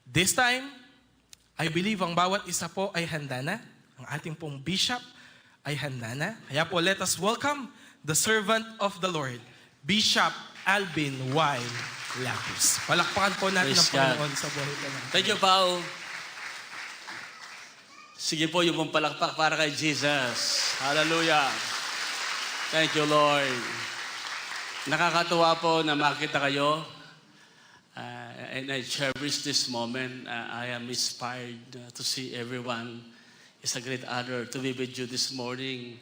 This time, I believe ang bawat isa po ay handa na. Ang ating pong bishop ay handa na. Kaya po, let us welcome the servant of the Lord, Bishop Alvin Y. Lapis. Palakpakan po natin ang Panginoon sa buhay ko natin. Thank you, Pao. Sige po yung palakpak para kay Jesus. Hallelujah. Thank you, Lord. Nakakatuwa po na makita kayo. And I cherish this moment. I am inspired to see everyone. It's a great honor to be with you this morning.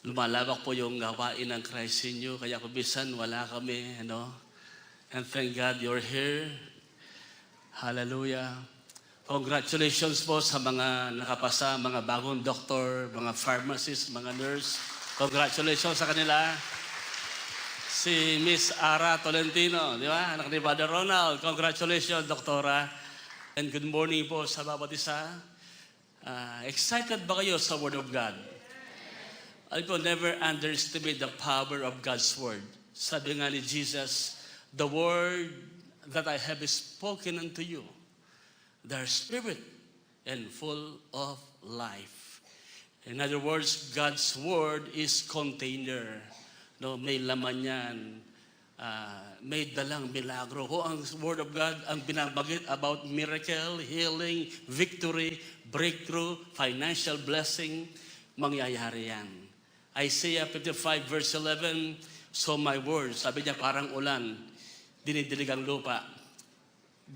Lumalawak po yung gawain ng Christ in you. Kaya kung bisan wala kami, And thank God you're here. Hallelujah. Congratulations po sa mga nakapasa, mga bagong doktor, mga pharmacist, mga nurse. Congratulations sa kanila. Si Miss Ara Tolentino, di ba? Anak ni Father Ronald. Congratulations, Doktora. And good morning po sa bawat isa. Excited ba kayo sa Word of God? I will never underestimate the power of God's Word. Sabi nga ni Jesus, the word that I have spoken unto you, they are spirit and full of life. In other words, God's word is container. May laman yan. May dalang milagro. Kung ang word of God ang binabagit about miracle, healing, victory, breakthrough, financial blessing, mangyayari yan. Isaiah 55 verse 11, so my word, sabi niya parang ulan, dinidilig ang lupa.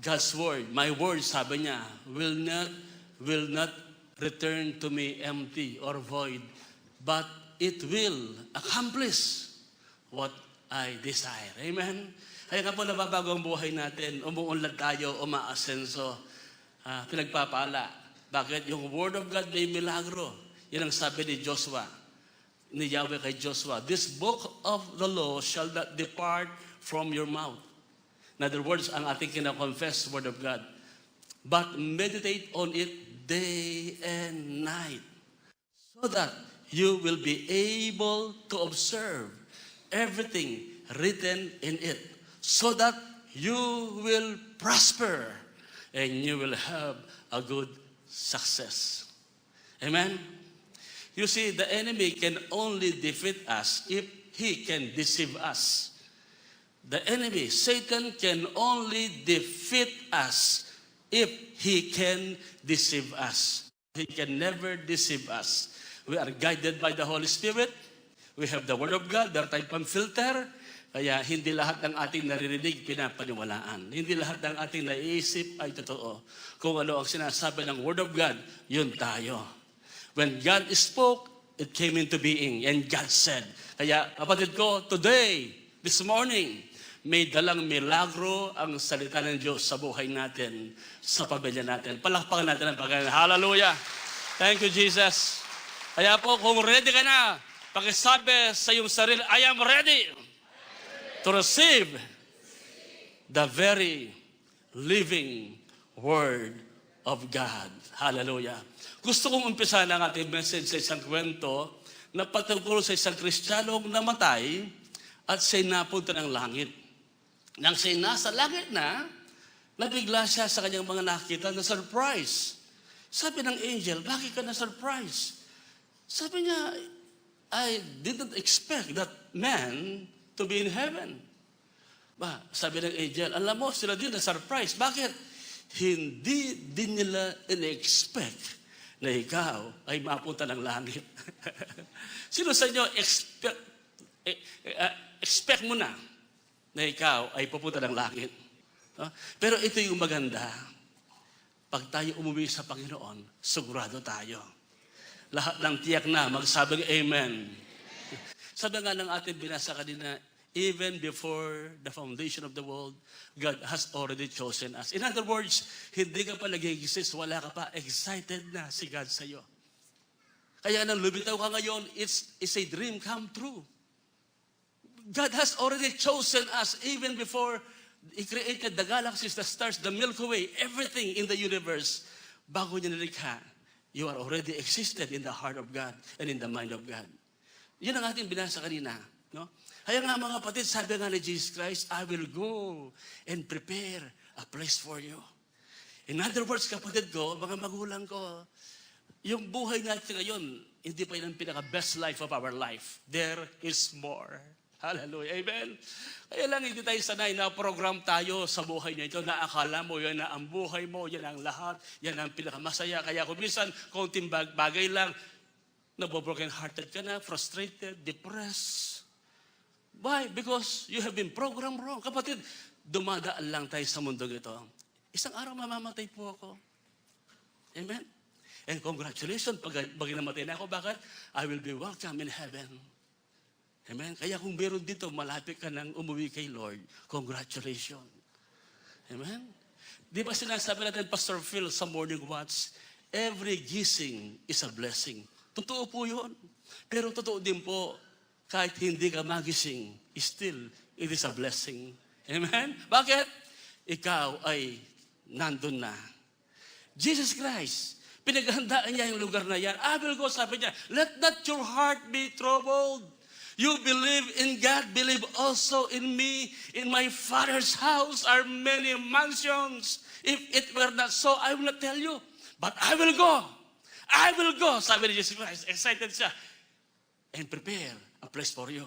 God's word, my word, sabi niya, will not return to me empty or void, but it will accomplish what I desire. Amen? Kaya nga po nababago ang buhay natin, umuunlad tayo, umaasenso, pinagpapala. Bakit? Yung word of God may milagro. Yan ang sabi ni Joshua, ni Yahweh kay Joshua, this book of the law shall not depart from your mouth. In other words, ang ating kinakonfess, word of God. But meditate on it day and night, so that you will be able to observe everything written in it, so that you will prosper and you will have a good success. Amen? You see, the enemy can only defeat us if he can deceive us. The enemy, Satan, can only defeat us if he can deceive us. He can never deceive us. We are guided by the Holy Spirit. We have the Word of God, there tayong pang-filter. Kaya hindi lahat ng ating naririnig pinapaniwalaan. Hindi lahat ng ating naiisip ay totoo. Kung ano ang sinasabi ng Word of God, yun tayo. When God spoke, it came into being. And God said. Kaya kapatid ko, today, this morning, may dalang milagro ang salita ng Diyos sa buhay natin, sa pamilya natin. Palakpakan natin ang Panginoon. Hallelujah! Thank you, Jesus. Kaya po, kung ready ka na, pakisabi sa iyong sarili, I am ready to receive the very living Word of God. Hallelujah! Gusto kong umpisa ng ating message sa isang kwento na patungkol sa isang Kristiyanong namatay at siya'y napunta ng langit. Nang siya'y nasa langit na, nabigla siya sa kanyang mga nakita na surprise. Sabi ng angel, bakit ka na-surprise? Sabi niya, I didn't expect that man to be in heaven. Sabi ng angel, alam mo, sila din na-surprise. Bakit? Hindi din nila in-expect na ikaw ay mapunta ng langit. Sino sa inyo expect mo na ikaw ay pupunta ng langit? Pero ito yung maganda. Pag tayo umuwi sa Panginoon, sigurado tayo. Lahat ng tiyak na, magsabing amen. Sabi nga ng ating binasa kanina, even before the foundation of the world, God has already chosen us. In other words, hindi ka pa nag-exist, wala ka pa, excited na si God sa'yo. Kaya nang lumitaw ka ngayon, it's a dream come true. God has already chosen us even before He created the galaxies, the stars, the Milky Way, everything in the universe. Bago niya nilikha, you are already existed in the heart of God and in the mind of God. Yun ang ating binasa kanina. No? Kaya nga mga kapatid, sabi nga ni Jesus Christ, I will go and prepare a place for you. In other words, kapatid ko, mga magulang ko, yung buhay natin ngayon, hindi pa yun ang pinaka-best life of our life. There is more. Hallelujah. Amen? Kaya lang hindi tayo sanay na program tayo sa buhay na ito na akala mo yan na ang buhay mo, yan ang lahat, yan ang pinakamasaya. Kaya kung minsan, konting bagay lang, nabobroken hearted ka na, frustrated, depressed. Why? Because you have been programmed wrong. Kapatid, dumadaan lang tayo sa mundo ito. Isang araw mamamatay po ako. Amen? And congratulations, pag namatay na ako, bakit? I will be welcome in heaven. Amen? Kaya kung meron dito, malapit ka nang umuwi kay Lord, congratulations. Amen? Di ba sinasabi natin, Pastor Phil, sa Morning Watch, every gising is a blessing. Totoo po yun. Pero totoo din po, kahit hindi ka magising, still, it is a blessing. Amen? Bakit? Ikaw ay nandun na. Jesus Christ, pinaghandaan niya yung lugar na yan. I will go, sabi niya, let not your heart be troubled. You believe in God, believe also in me. In my Father's house are many mansions. If it were not so, I will not tell you. But I will go. I will go, sabi ni Jesus Christ. Excited siya. And prepare a place for you.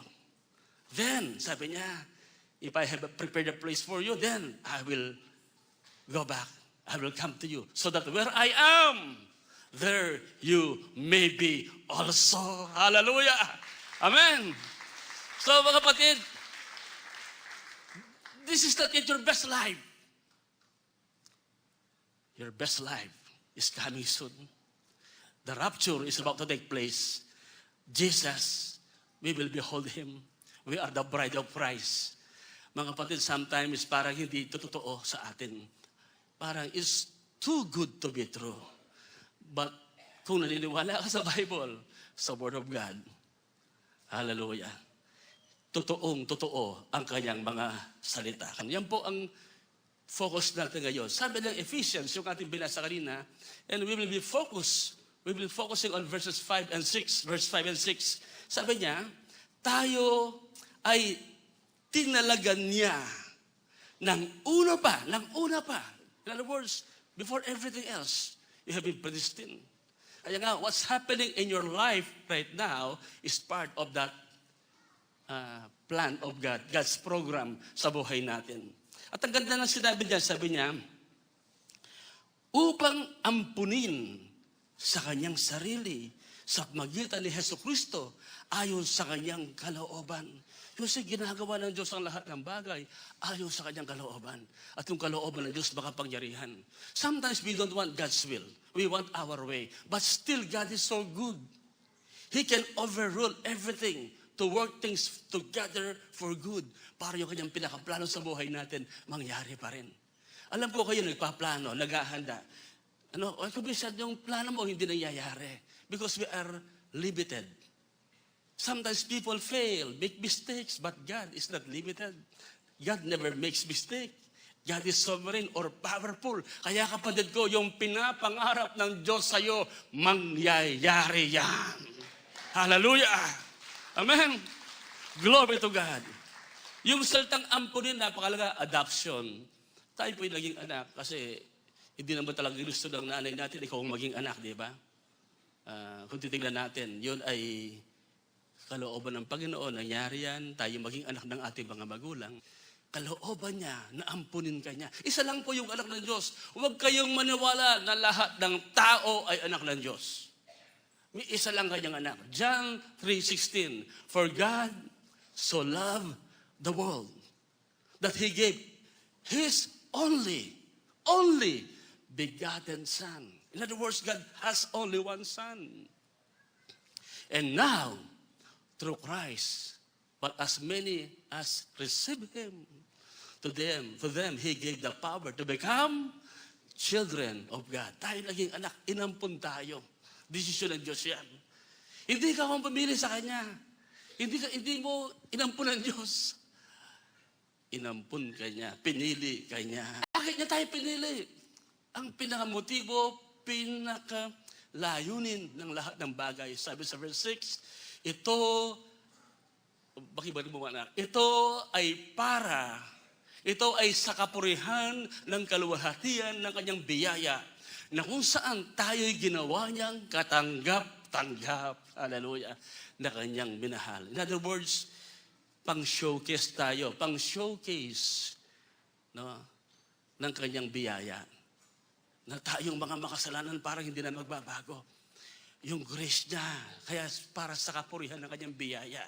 Then, sabi niya, if I have prepared a place for you, then I will go back. I will come to you. So that where I am, there you may be also. Hallelujah. Amen. So mga kapatid, this is not yet your best life. Your best life is coming soon. The rapture is about to take place. Jesus, we will behold Him. We are the bride of Christ. Mga kapatid, sometimes parang hindi ito totoo sa atin. Parang it's too good to be true. But kung naniniwala ka sa Bible, sa Word of God, hallelujah, totoo ang kanyang mga salita. Yan po ang focus natin ngayon. Sabi ng Ephesians, yung ating binasa kanina, and we will be focusing on verses 5 and 6. Verse 5 and 6. Sabi niya, tayo ay tinalagan niya ng una pa. In other words, before everything else, you have been predestined. Kaya nga, what's happening in your life right now is part of that plan of God, God's program sa buhay natin. At ang ganda ng sinabi niya, sabi niya, upang ampunin sa kanyang sarili sa magitan ni Jesucristo ayon sa kanyang kalooban. Kasi ginagawa ng Diyos ang lahat ng bagay ayon sa kanyang kalooban. At yung kalooban ng Diyos makapangyarihan. Sometimes we don't want God's will. We want our way. But still, God is so good. He can overrule everything to work things together for good para yung kanyang pinakaplano sa buhay natin mangyari pa rin. Alam ko kayo nagpaplano, naghahanda. Kung minsan yung plano mo hindi nangyayari because we are limited. Sometimes people fail, make mistakes, but God is not limited. God never makes mistake. God is sovereign or powerful. Kaya kapatid ko, yung pinapangarap ng Diyos sa'yo, mangyayari yan. Hallelujah! Amen! Glory to God. Yung salitang ampunin, napakalaga, adoption. Tayo po'y naging anak kasi hindi naman talaga gusto ng nanay natin, ikaw ang maging anak, di ba? Kung titignan natin, yun ay kalooban ng Panginoon, nangyari yan, tayo maging anak ng ating mga magulang. Kalooban niya, na ampunin ka niya. Isa lang po yung anak ng Diyos. Huwag kayong maniwala na lahat ng tao ay anak ng Diyos. May isa lang kanyang anak. John 3:16, for God so loved the world that He gave His only begotten Son. In other words, God has only one Son. And now, through Christ, but as many as receive Him, to them He gave the power to become children of God. Tayo naging anak, inampun tayo. Desisyon ng Diyos yan. Hindi ka kung pumili sa Kanya. Hindi mo inampun ng Diyos. Inampun ka niya, pinili ka niya. Bakit niya tayo pinili? Ang pinakamotibo, pinakalayunin ng lahat ng bagay. Sabi sa verse 6, ito ay para Ito ay sa kapurihan ng kaluwalhatian ng kanyang biyaya, na kung saan tayo'y ginawa niyang katanggap-tanggap, hallelujah, na kanyang minahal. In other words, pang-showcase tayo, pang-showcase, no, ng kanyang biyaya. Na tayong mga makasalanan parang hindi na magbabago. Yung grace niya, kaya para sa kapurihan ng kanyang biyaya,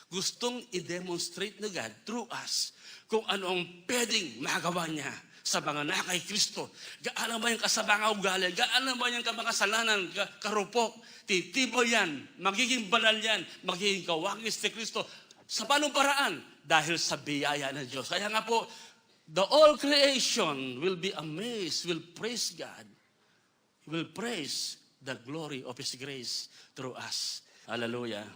gustong i-demonstrate na God through us kung ano ang pwedeng magawa niya sa mga nakay Kristo. Gaano ba yung kasabangang ugali? Gaano ba yung kamakasalanan, karupok? Titibo yan, magiging banal yan, magiging kawangis ni Kristo. Sa paanong paraan? Dahil sa biyaya ng Diyos. Kaya nga po, the all creation will be amazed, will praise God, will praise the glory of His grace through us. Hallelujah.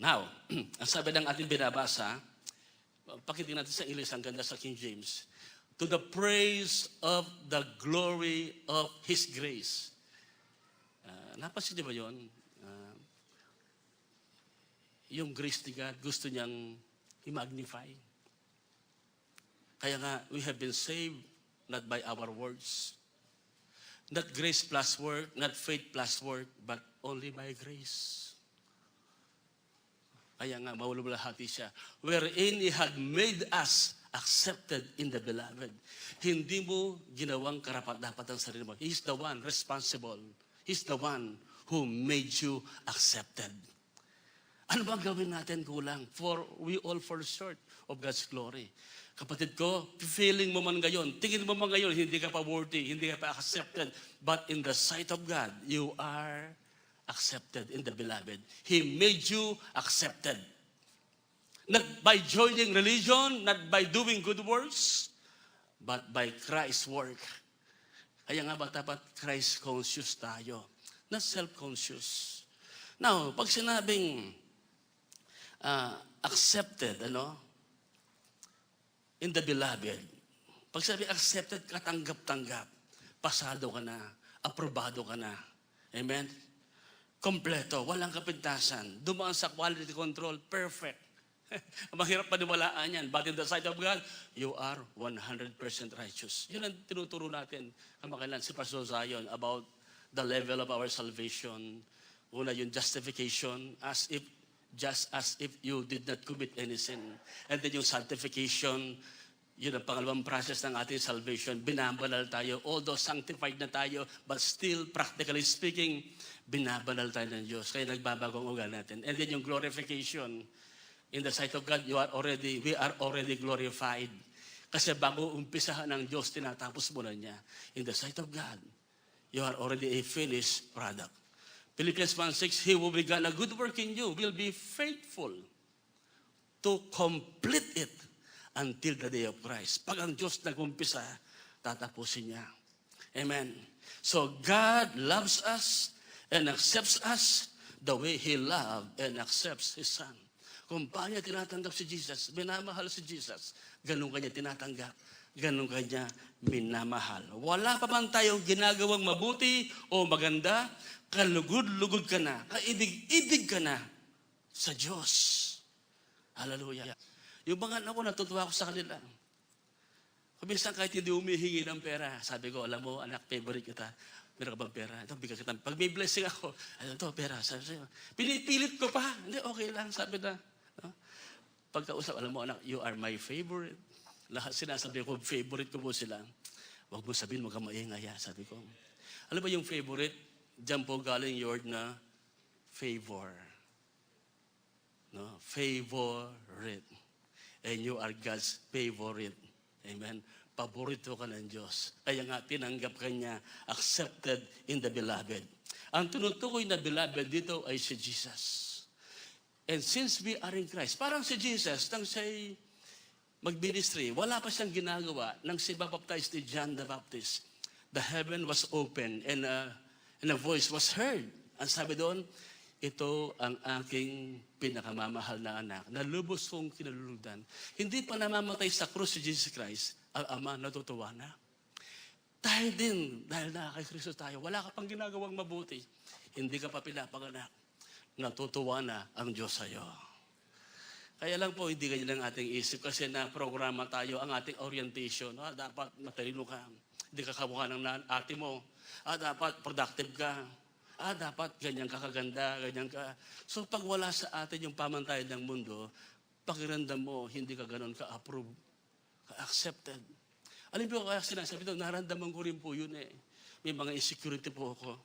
Now, ang sabi ng ating binabasa, pakitingin natin sa English, ang ganda sa King James. To the praise of the glory of His grace. Napansin niyo ba yun? Yung grace ni God, gusto niyang i-magnify. Kaya nga, we have been saved not by our words. Not grace plus work, not faith plus work, but only by grace. Kaya nga, mawalumulahati siya. Wherein He had made us accepted in the beloved. Hindi mo ginawang karapat-dapat ang sarili mo. He's the one responsible. He's the one who made you accepted. Ano ba gawin natin kulang? For we all fall short of God's glory. Kapatid ko, feeling mo man ngayon, tingin mo man ngayon, hindi ka pa worthy, hindi ka pa accepted. But in the sight of God, you are accepted in the beloved. He made you accepted. Not by joining religion, not by doing good works, but by Christ's work. Kaya nga ba dapat Christ-conscious tayo, not self-conscious. Now, pag sinabing accepted, in the beloved, pag sabi accepted, katanggap-tanggap, pasado ka na, aprobado ka na. Amen? Kompleto, walang kapintasan, dumaan sa quality control, perfect. Mahirap paniwalaan yan. But in the sight of God, you are 100% righteous. Yun ang tinuturo natin kamakailan si Pastor Zion about the level of our salvation. Una, yung justification, just as if you did not commit any sin. And then yung sanctification, yun ang pangalawang process ng ating salvation. Binabanal tayo, although sanctified na tayo, but still, practically speaking, binabanal tayo ng Diyos. Kaya nagbabago ang ugali natin. And then yung glorification, in the sight of God, we are already glorified. Kasi bago umpisahan ng Diyos, tinatapos mo na niya. In the sight of God, you are already a finished product. Philippians 1:6, He who began a good work in you will be faithful to complete it until the day of Christ. Pag ang Diyos nag-umpisa, tatapusin niya. Amen. So God loves us and accepts us the way He loved and accepts His Son. Kung paano niya tinatanggap si Jesus, minamahal si Jesus, ganun kanya tinatanggap, ganun kanya minamahal. Wala pa man tayong ginagawang mabuti o maganda, kalugod-lugod ka na, kaibig-ibig ka na sa Diyos. Hallelujah. Yung mga anak ko, natutuwa ko sa kanila. Minsan kahit hindi humihingi ng pera, sabi ko, alam mo, anak, favorite kita. Meron ka bang pera? Ito, bigyan kita. Pag may blessing ako, ito, pera. Sabi sa'yo, pinipilit ko pa. Hindi, okay lang, sabi na. No? Pagkausap, alam mo, anak, you are my favorite. Lahat sinasabi ko, favorite ko po sila. Huwag mo sabihin, huwag kang maingay, sabi ko. Alam mo yung favorite? Diyan po galing yung word na favor. No? Favorite. And you are God's favorite. Amen. Paborito ka ng Diyos. Kaya nga, tinanggap ka niya, accepted in the beloved. Ang tinutukoy na beloved dito ay si Jesus. And since we are in Christ, parang si Jesus, nang siya'y mag-ministry, wala pa siyang ginagawa nang siya baptized ni John the Baptist. The heaven was open and a voice was heard. Ang sabi doon, ito ang aking pinakamamahal na anak na lubos kong kinalulugdan. Hindi pa namamatay sa krus si Jesus Christ, ang Ama natutuwa na. Tayo din, dahil na kay Kristo tayo, wala ka pang ginagawang mabuti. Hindi ka pa pinapanganak. Natutuwa na ang Diyos sa'yo. Kaya lang po, hindi ganyan ang ating isip kasi na-programa tayo ang ating orientation. Dapat matalino ka. Hindi ka kamukha ng ate mo. Dapat productive ka. Dapat ganyan ka kaganda, ganyan ka. So pag wala sa atin yung pamantayan ng mundo, pakiramdam mo, hindi ka ganon ka-approve, ka-accepted. Alam mo kaya sinasabi ito, naramdaman ko rin po yun eh. May mga insecurity po ako.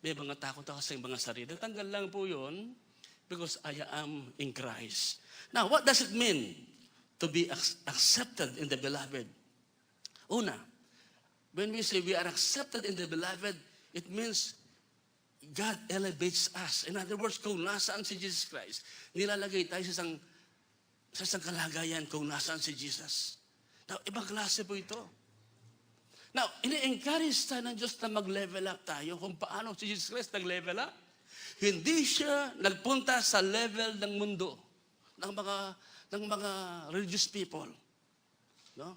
May mga takot ako sa mga sarili. Tanggal lang po yun because I am in Christ. Now, what does it mean to be accepted in the beloved? Una, when we say we are accepted in the beloved, it means God elevates us. In other words, kung nasaan si Jesus Christ, nilalagay tayo sa isang kalagayan kung nasaan si Jesus. Now, ibang klase po ito. Now, ini-encourage tayo ng Diyos na mag-level up tayo kung paano si Jesus Christ nag-level up. Hindi siya nagpunta sa level ng mundo, ng mga religious people. No?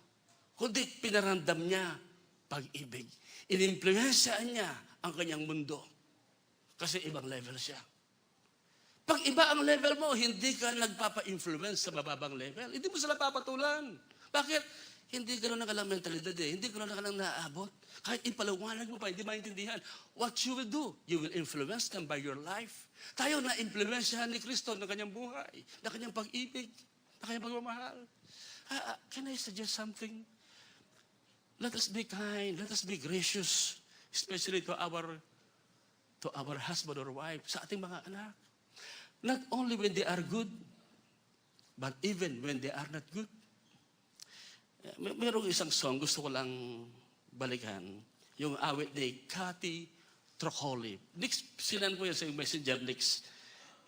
Kundi pinaramdam niya pag-ibig. Inimpluwensyaan niya ang kanyang mundo. Kasi ibang level siya. Pag iba ang level mo, hindi ka nagpapa-influence sa mababang level. Hindi mo sila papatulan. Bakit? Hindi ka lang alam mentalidad eh. Hindi ka lang naaabot. Kahit ipalawanag mo pa, hindi maintindihan. What you will do, you will influence them by your life. Tayo na-influensyahan ni Kristo ng kanyang buhay, ng kanyang pag-ibig, ng kanyang pagmamahal. Can I suggest something? Let us be kind, let us be gracious, especially to our husband or wife, sa ating mga anak. Not only when they are good, but even when they are not good. Mayroong isang song, gusto ko lang balikan. Yung awit ni Cathy Trocoli. Next, sinan ko yan sa messenger next.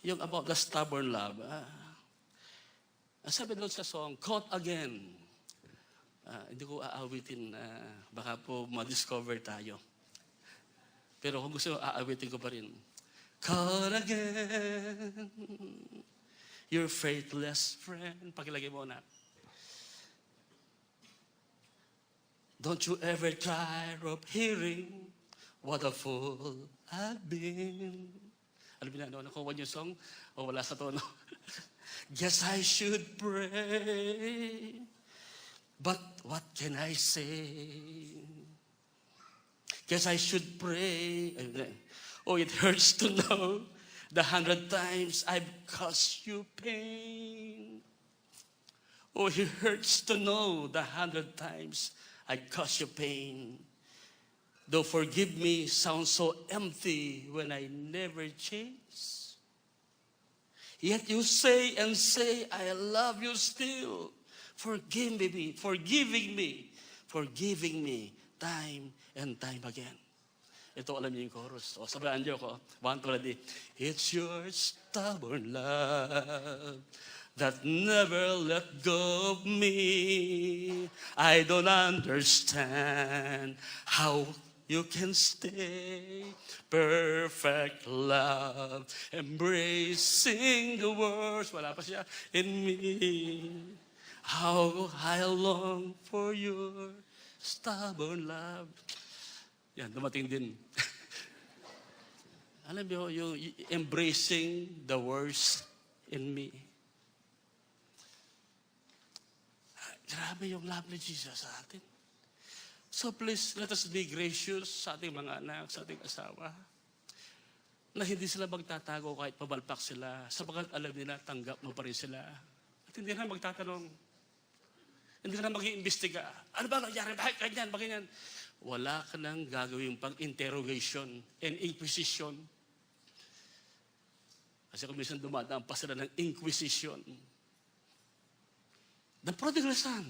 Yung about the stubborn love. Sabi doon sa song, Caught Again. Hindi ko aawitin, baka po ma-discover tayo. Pero kung gusto, aawitin ko pa rin. Caught again, your faithless friend. Pakilagay mo na. Don't you ever tire of hearing what a fool I've been. Alam mo na, nakuha niyo song? O wala sa tono? Guess I should pray. But what can I say? Guess I should pray. Oh, it hurts to know the 100 times I've caused you pain. Oh, it hurts to know the 100 times I caused you pain. Though forgive me sounds so empty when I never change. Yet you say and say, I love you still. Forgiving me time and time again. Ito alam niyo yung chorus. O, sabihan niyo ko. 1, 2, ready. It's your stubborn love that never let go of me. I don't understand how you can stay. Perfect love, embracing the words. Wala pa siya. In me. How I long for your stubborn love. Yan, dumating din. Alam mo, yung embracing the worst in me. Grabe yung love ni Jesus sa atin. So please, let us be gracious sa ating mga anak, sa ating asawa. Na hindi sila magtatago kahit pabalpak sila. Sapagkat alam nila, tanggap mo pa rin sila. At hindi na magtatanong. Hindi ka na mag-iimbestiga. Ano ba nangyari? Bakit ganyan? Bakit ganyan? Wala ka nang gagawin pang-interrogation and inquisition. Kasi kung minsan dumadaan pa sila ng inquisition. The prodigal son,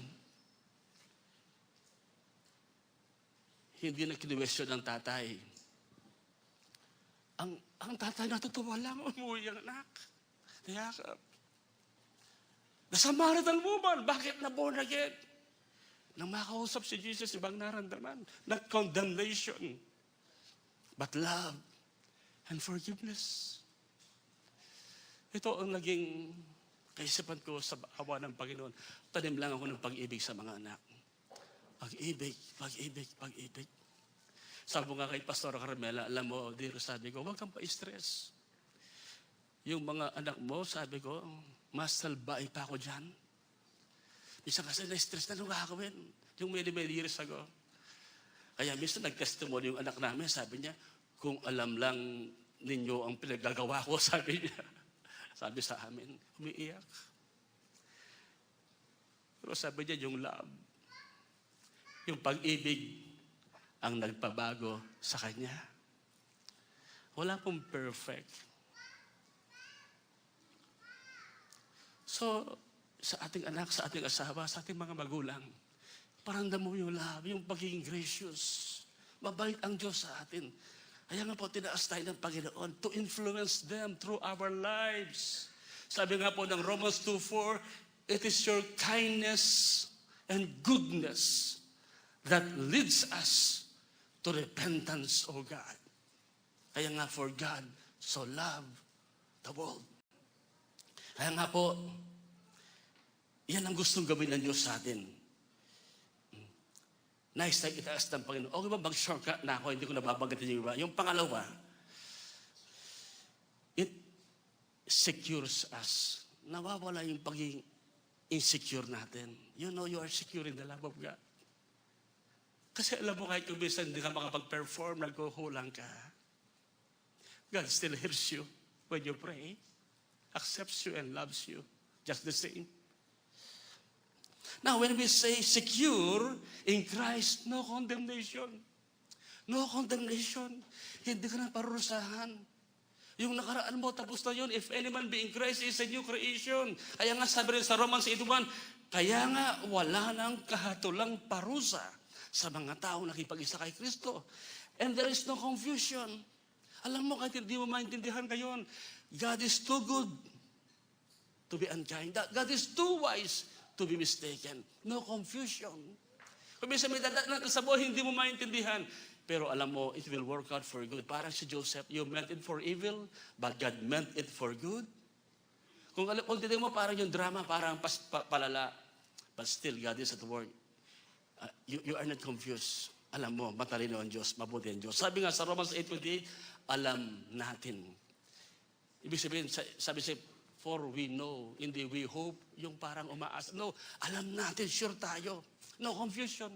hindi na kinuwestiyon ng tatay. Ang tatay natutuwa lang, umuwi ang anak. Niyakap. The Samaritan woman, bakit na born again? Nang makausap si Jesus, ibang naramdaman. Not condemnation, but love and forgiveness. Ito ang naging kaisipan ko sa awa ng Panginoon. Tanim lang ako ng pag-ibig sa mga anak. Pag-ibig, pag-ibig, pag-ibig. Sabi nga kay Pastor Carmela, alam mo, Diro, sabi ko, huwag kang pa-stress. Yung mga anak mo, sabi ko, mas salbay pa ako dyan. Minsan kasi na-stress na nung gagawin. Yung many years ago. Kaya minsan nag-testimony yung anak namin, sabi niya, kung alam lang ninyo ang pinaggagawa ko, sabi niya. Sabi sa amin, umiiyak. Pero sabi niya, yung love, yung pag-ibig, ang nagpabago sa kanya. Wala pong perfect. So, sa ating anak, sa ating asawa, sa ating mga magulang, paramdam mo yung love, yung pagiging gracious. Mabait ang Diyos sa atin. Kaya nga po, tinaas tayo ng Panginoon to influence them through our lives. Sabi nga po ng Romans 2:4, it is your kindness and goodness that leads us to repentance, O God. Kaya nga, for God so loved the world. Kaya nga po, yan ang gustong gawin ng Diyos sa atin. Nice tayo itaas ng Panginoon. Okay ba mag-shortcut na ako? Hindi ko nababagatin yung iba. Yung pangalawa, it secures us. Nawawala yung pagiging insecure natin. You know you are secure in the love of God. Kasi alam mo kahit kung minsan hindi ka makapag-perform, nagkukulang ka. God still hears you when you pray, accepts you and loves you just the same. Now, when we say secure in Christ, no condemnation. No condemnation. Hindi ka na parurusahan. Yung nakaraan mo, tapos na yun. If any man be in Christ, is a new creation. Kaya nga sabi rin sa Romans 8:1, kaya nga wala nang kahatulang parusa sa mga tao nakipag-isa kay Kristo. And there is no confusion. Alam mo, kahit hindi mo maintindihan ngayon, God is too good to be unkind. God is too wise to be mistaken. No confusion. Kung minsan may dadaan sa buhay, hindi mo maintindihan. Pero alam mo, it will work out for good. Parang si Joseph, you meant it for evil, but God meant it for good. Kung titignan mo, parang yung drama, parang palala. But still, God is at work. You are not confused. Alam mo, matalino ang Diyos, mabuti ang Diyos. Sabi nga sa Romans 8:28, alam natin. Ibig sabihin, sabi siya, for we know, hindi we hope, yung parang umaasa. No, alam natin, sure tayo. No confusion.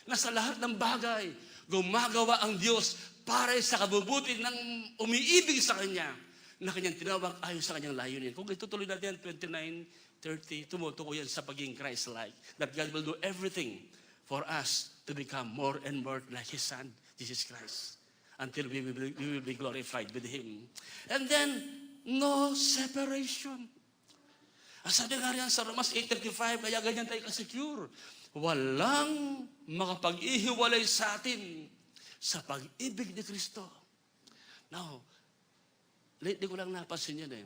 Na sa lahat ng bagay, gumagawa ang Diyos para sa kabubuti ng umiibig sa Kanya, na Kanyang tinawag ayon sa Kanyang layunin. Kung itutuloy natin 29:30, tumutuko yan sa pagiging Christ-like. That God will do everything for us to become more and more like His Son, Jesus Christ. Until we will be glorified with Him. And then, no separation. Ang sabi nga rin sa Romans 8:35, kaya ganyan tayo ka-secure. Walang makapag-ihiwalay sa atin sa pag-ibig ni Kristo. Now, lately ko lang napansin yan eh.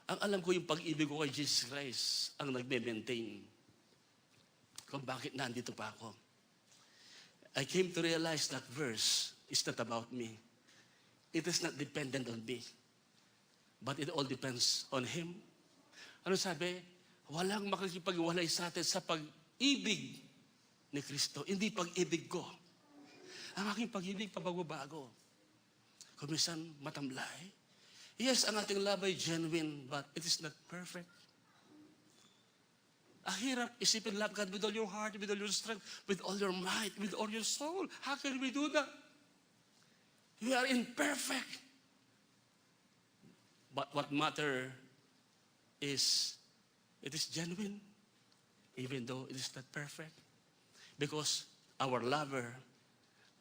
Ang alam ko yung pag-ibig ko kay Jesus Christ ang nagme-maintain kung bakit nandito pa ako. I came to realize that verse is not about me. It is not dependent on me. But it all depends on Him. Ano sabi? Walang makakipag-iwalay sa atin sa pag-ibig ni Kristo. Hindi pag-ibig ko. Ang aking pag-ibig pabago-bago. Kung minsan matamlay. Yes, ang ating love ay genuine, but it is not perfect. Hirap isipin love God with all your heart, with all your strength, with all your might, with all your soul. How can we do that? We are imperfect. But what matter is, it is genuine, even though it is not perfect. Because our lover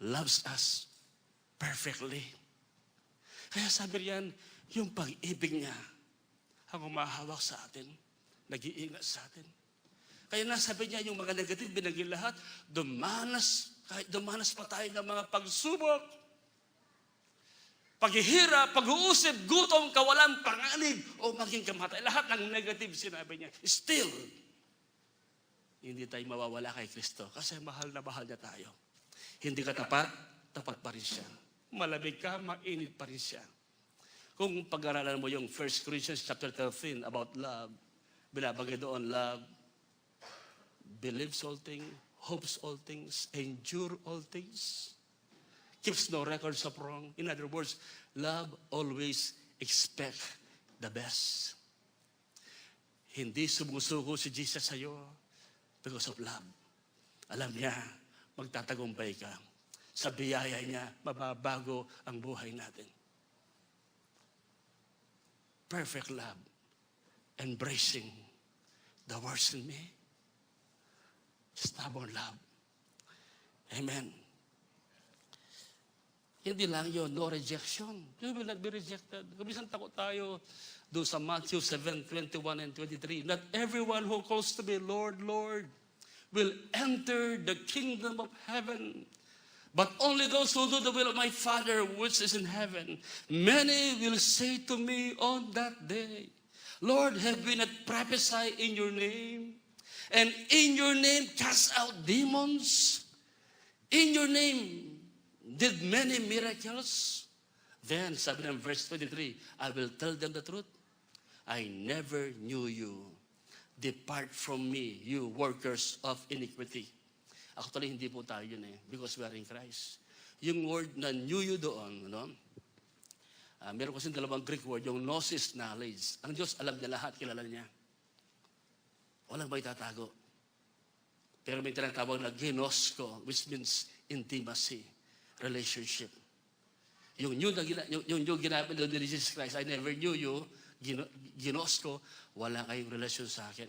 loves us perfectly. Kaya sabi riyan, yung pag-ibig niya ang umahawak sa atin, nag-iingat sa atin. Kaya nasabi niya yung mga negative, binagin lahat, kahit dumanas pa tayo ng mga pagsubok, paghihirap, pag-uusip, gutom, kawalan, panganib, o maging kamatay. Lahat ng negative sinabi niya. Still, hindi tayo mawawala kay Kristo kasi mahal na mahal niya tayo. Hindi ka tapat, tapat pa rin siya. Malamig ka, mainit pa rin siya. Kung pag-aralan mo yung 1 Corinthians chapter 13 about love, binabagay doon, love believes all things, hopes all things, endure all things, keeps no records of wrong. In other words, love always expects the best. Hindi sumusuko si Jesus sa'yo because of love. Alam niya, magtatagumpay ka. Sa biyaya niya, mababago ang buhay natin. Perfect love. Embracing the worst in me. Stubborn love. Amen. Hindi lang yun, no rejection. You will not be rejected. Kumisan takot tayo doon sa Matthew 7:21 and 23. Not everyone who calls to me, Lord, Lord, will enter the kingdom of heaven, but only those who do the will of my Father which is in heaven. Many will say to me on that day, Lord, have we not prophesied in your name? And in your name cast out demons? In your name did many miracles? Then, sabi ng verse 23, I will tell them the truth. I never knew you. Depart from me, you workers of iniquity. Actually, hindi po tayo yun because we are in Christ. Yung word na knew you doon, meron kasi dalawang Greek word, yung gnosis, knowledge. Ang Diyos, alam niya lahat, kilala niya. Walang may tatago. Pero may tinatawag na ginosko, which means intimacy, relationship. Yung ginamit ni Jesus Christ, I never knew you, ginosko, wala kayong relasyon sa akin.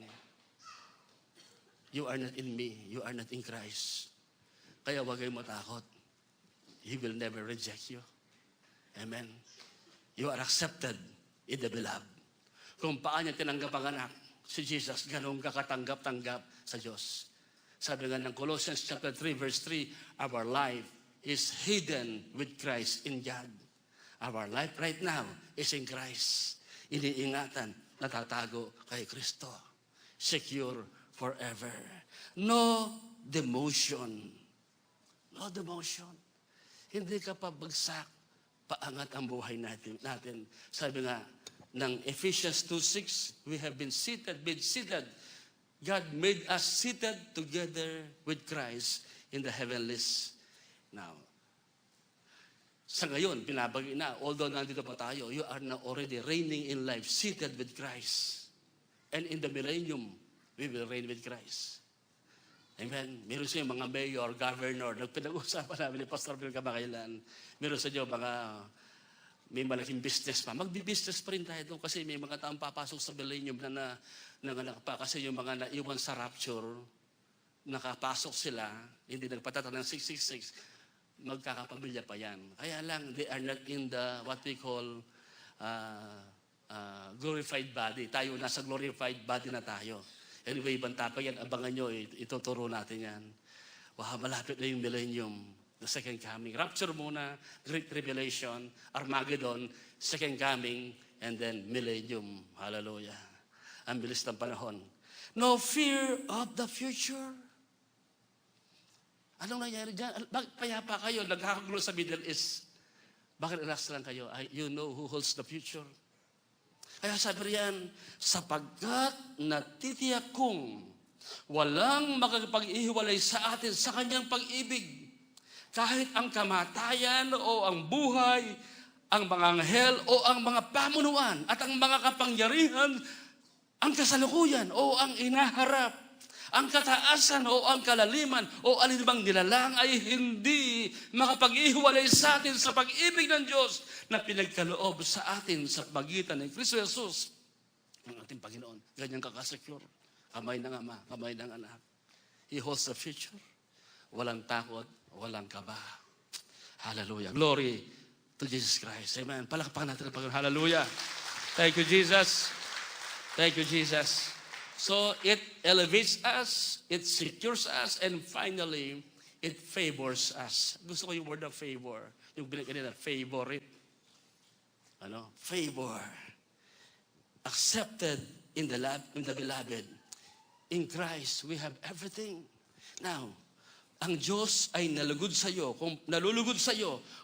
You are not in me, you are not in Christ. Kaya huwag kayong matakot. He will never reject you. Amen. You are accepted in the beloved. Kung paano niya tinanggap ang anak, si Jesus, ganun kakatanggap-tanggap sa Diyos. Sabi nga ng Colossians chapter 3, verse 3, our life is hidden with Christ in God. Our life right now is in Christ. Iniingatan, natatago kay Kristo. Secure forever. No demotion. No demotion. Hindi ka pabagsak, paangat ang buhay natin. Sabi nga ng Ephesians 2:6, we have been seated. God made us seated together with Christ in the heavenlies. Now, sa ngayon, pinabagi na, although nandito pa tayo, you are now already reigning in life, seated with Christ. And in the millennium, we will reign with Christ. Amen. Meron sa mga mayor, governor, nagpinag-usapan namin ni Pastor Bill kamakailan. Meron sa inyo mga may malaking business pa. Magbi-business pa rin tayo doon kasi may mga taong papasok sa millennium na nanganak pa. Kasi yung mga naiwan sa rapture, nakapasok sila, hindi nagpatata ng 666, magkakapamilya pa yan. Kaya lang, they are not in the, what we call, glorified body. Tayo, nasa glorified body na tayo. Anyway, banta pa yan, abangan nyo, ituturo natin yan. Wow, malapit na yung millennium, the second coming. Rapture muna, Great Tribulation, Armageddon, second coming, and then millennium. Hallelujah. Ang bilis ng panahon. No fear of the future. Anong nangyari dyan? Bakit payapa kayo? Nagkakagulo sa Middle East. Bakit relax lang kayo? You know who holds the future. Kaya sabi riyan, sapagkat natitiyak kong walang makakapag-ihiwalay sa atin sa kanyang pag-ibig. Kahit ang kamatayan o ang buhay, ang mga anghel o ang mga pamunuan at ang mga kapangyarihan, ang kasalukuyan o ang inaharap, ang kataasan o ang kalaliman o alinbang nilalang ay hindi makapag-ihiwalay sa atin sa pag-ibig ng Diyos na pinagkaloob sa atin sa pagitan ng Kristo Jesus, ang ating Panginoon. Ganyan kakasecure. Kamay ng Ama, kamay ng Anak. He holds the future. Walang takot, walang kaba. Hallelujah. Glory to Jesus Christ. Amen. Palakpakan natin ang Panginoon. Hallelujah. Thank you, Jesus. Thank you, Jesus. So, it elevates us, it secures us, and finally, it favors us. Gusto ko yung word of favor. Yung binigyan nila, favorite. Favor. Accepted in the beloved. In Christ, we have everything. Now, ang Diyos ay nalulugod sa iyo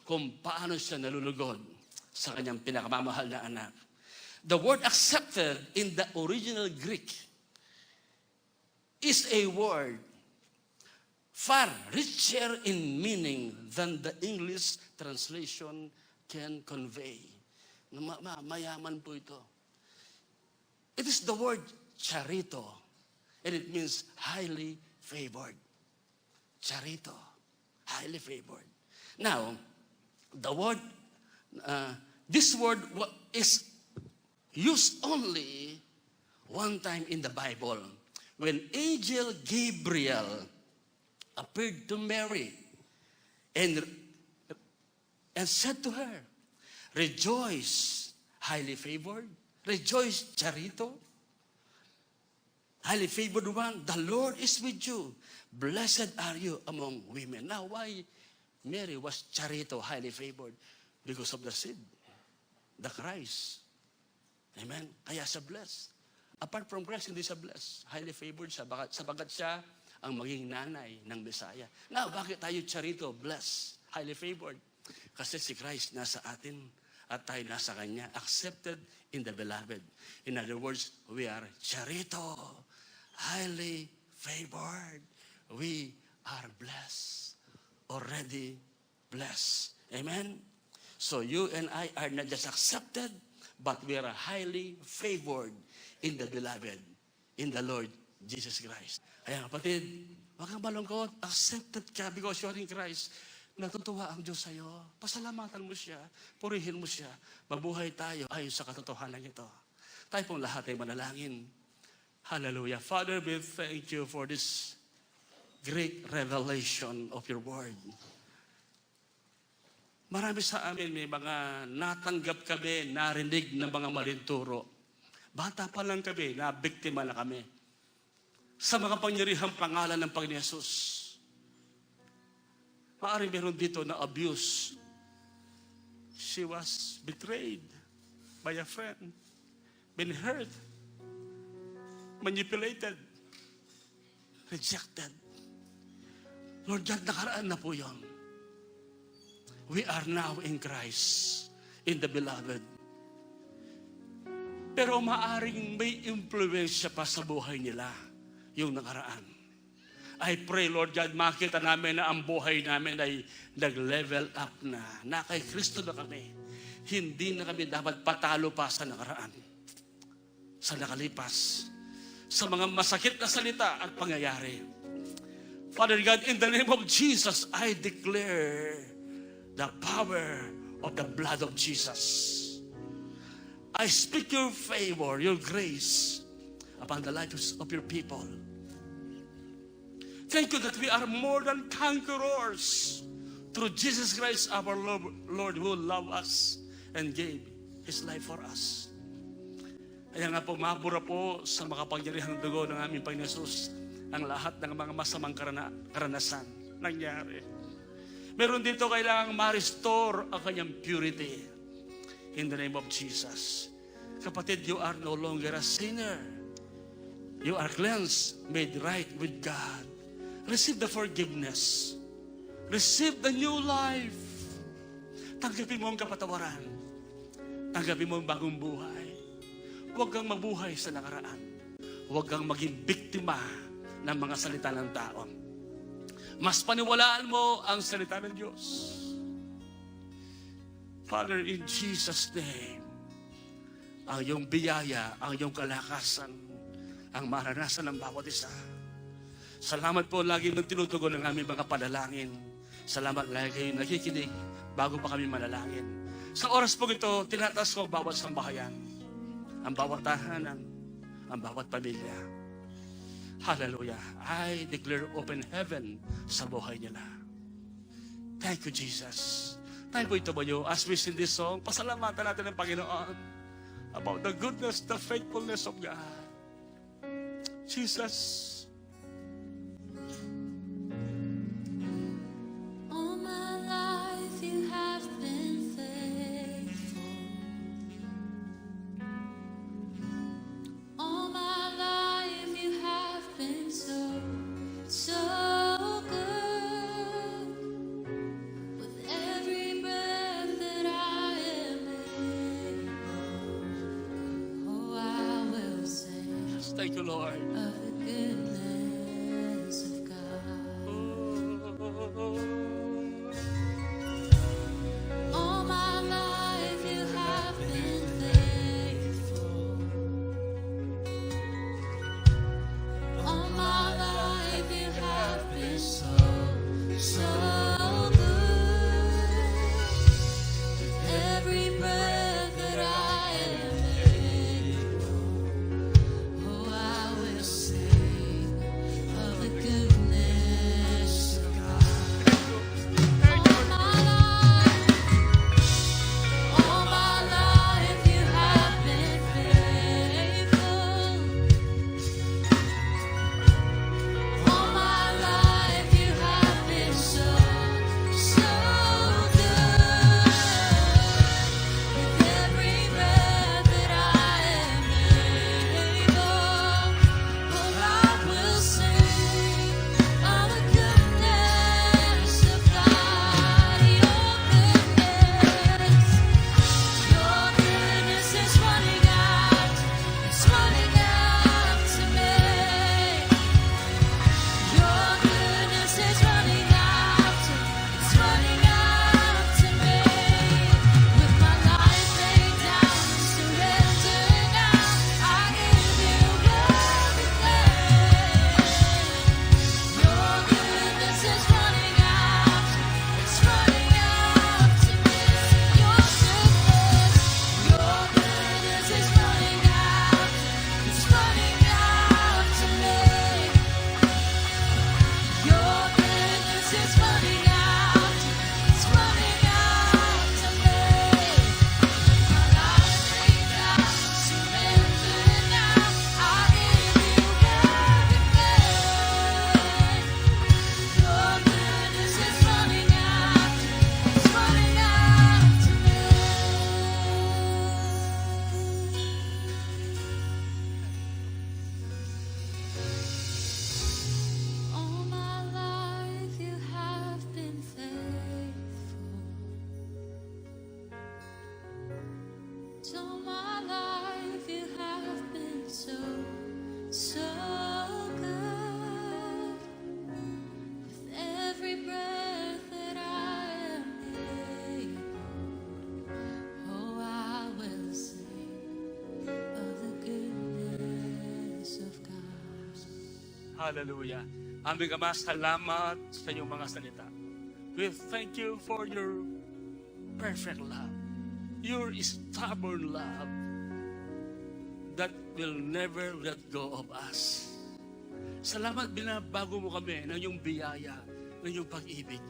kung paano siya nalulugod sa kanyang pinakamamahal na anak. The word accepted in the original Greek is a word far richer in meaning than the English translation can convey. Mayaman po ito. It is the word charito. And it means highly favored. Charito. Highly favored. Now, the word, this word is used only one time in the Bible. When angel Gabriel appeared to Mary and said to her, rejoice, highly favored. Rejoice, charito. Highly favored one, the Lord is with you. Blessed are you among women. Now, why Mary was charito, highly favored? Because of the seed, the Christ. Amen? Kaya siya blessed. Apart from Christ, hindi siya blessed. Highly favored siya, sabagat siya ang maging nanay ng Messiah. Now, bakit tayo charito, blessed, highly favored? Kasi si Christ nasa atin at tayo nasa Kanya, accepted in the beloved. In other words, we are charito, highly favored. We are blessed, already blessed. Amen? So you and I are not just accepted, but we are highly favored in the beloved, in the Lord Jesus Christ. Kaya kapatid, huwag kang malungkot, accepted ka because you are in Christ. Natutuwa ang Diyos sa'yo. Pasalamatan mo siya, purihin mo siya. Mabuhay tayo ayon sa katotohanan ito. Tayo pong lahat ay manalangin. Hallelujah. Father, we thank you for this great revelation of your word. Marami sa amin may mga natanggap kami, narinig ng mga malinturo. Bata pa lang kami, nabiktima na kami. Sa mga pangyarihang pangalan ng Panginoon Hesus. Maaaring meron dito na abuse. She was betrayed by a friend, been hurt, manipulated, rejected. Lord God, nakaraan na po yun. We are now in Christ, in the beloved. Pero maaring may impluensya pa sa buhay nila, yung nakaraan. I pray, Lord God, makita namin na ang buhay namin ay nag-level up na kay Kristo na kami. Hindi na kami dapat patalo pa sa nakaraan, sa nakalipas, sa mga masakit na salita at pangyayari. Father God, in the name of Jesus, I declare the power of the blood of Jesus. I speak your favor, your grace upon the lives of your people. Thank you that we are more than conquerors through Jesus Christ our Lord who loved us and gave His life for us. Kaya nga po, mabura po sa makapangyarihang dugo ng aming Panginoon Hesus ang lahat ng mga masamang karanasan nangyari. Meron dito kailangang ma-restore ang kanyang purity in the name of Jesus. Kapatid, you are no longer a sinner. You are cleansed, made right with God. Receive the forgiveness. Receive the new life. Tanggapin mo ang kapatawaran. Tanggapin mo ang bagong buhay. Huwag kang mabuhay sa nakaraan. Huwag kang maging biktima ng mga salita ng tao. Mas paniwalaan mo ang salita ng Diyos. Father, in Jesus' name, ang iyong biyaya, ang iyong kalakasan, ang maranasan ng bawat isa. Salamat po lagi ng tinutugon ng aming mga panalangin. Salamat lagi kayo nakikinig bago pa kami manalangin. Sa oras po ito, tinataas ko ang bawat sambahayan, ang bawat tahanan, ang bawat pamilya. Hallelujah. I declare open heaven sa buhay nila. Thank you, Jesus. Tayo po ito ba nyo, as we sing this song, pasalamatan natin ang Panginoon about the goodness, the faithfulness of God. Jesus. All my life you have been faithful. All my life you have been so good. With every breath that I am able, oh, I will sing Thank you, Lord. of the goodness of God. All my life you have been faithful. so good. With every breath that I am able, oh, I will sing of the goodness of God. All my life you have been faithful. All my life you have been so, so good. With every breath that I am able, oh, I will sing of the goodness of God. Your goodness is running out, it's running out to me. Your goodness is running out, it's running out to me. With my life laid down, surrender now, I give you everything. Your goodness is running out, it's running out to me. Your goodness is running out, it's running out to me. Your goodness is running out, it's running out to me. My life laid down, surrender now, I give you everything. Your goodness is running out, it's running out to me. All my life you have been faithful. All my life you have been so, so good. With every breath that I am able, oh, I will sing of the goodness of God. Hallelujah. Aming Ama, salamat sa iyong mga salita. We thank you for your perfect love, your stubborn love that will never let go of us. Salamat, binabago mo kami ng iyong biyaya, ng iyong pag-ibig.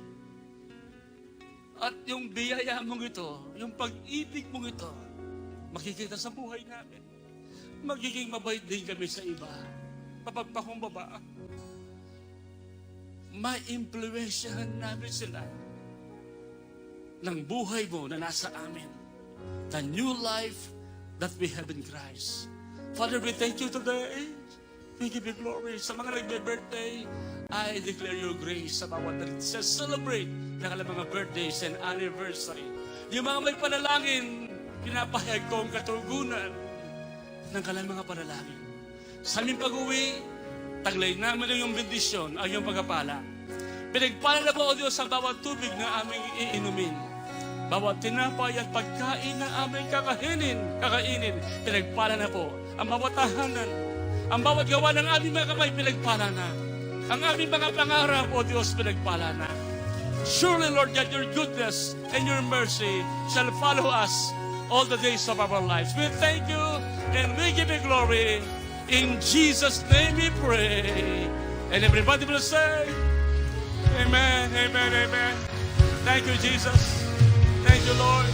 At yung biyaya mong ito, yung pag-ibig mong ito, makikita sa buhay namin. Magiging mabait din kami sa iba. Mapagpakumbaba. Ma-impluwensyahan namin sila ng buhay mo na nasa amin. The new life that we have in Christ. Father, we thank you today. We give you glory. Sa mga nagbe-birthday, I declare your grace sa bawat celebrate ng kanilang mga birthdays and anniversary. Yung mga may panalangin, pinapahayag ko ang katugunan ng kanilang mga panalangin. Sa aming pag-uwi, taglay namin ang iyong bendisyon, ang iyong pagpapala. Pinagpala na po, O Diyos, sa bawat tubig na aming iinumin. Bawat tinapay at pagkain na aming kakainin. Pinagpala na po. Ang bawat tahanan, ang bawat gawa ng aming mga kamay, pinagpala na. Ang aming mga pangarap, O Diyos, pinagpala na. Surely, Lord God, your goodness and your mercy shall follow us all the days of our lives. We thank you and we give you glory. In Jesus' name we pray. And everybody will say, Amen, amen, amen. Thank you, Jesus. Thank you, Lord.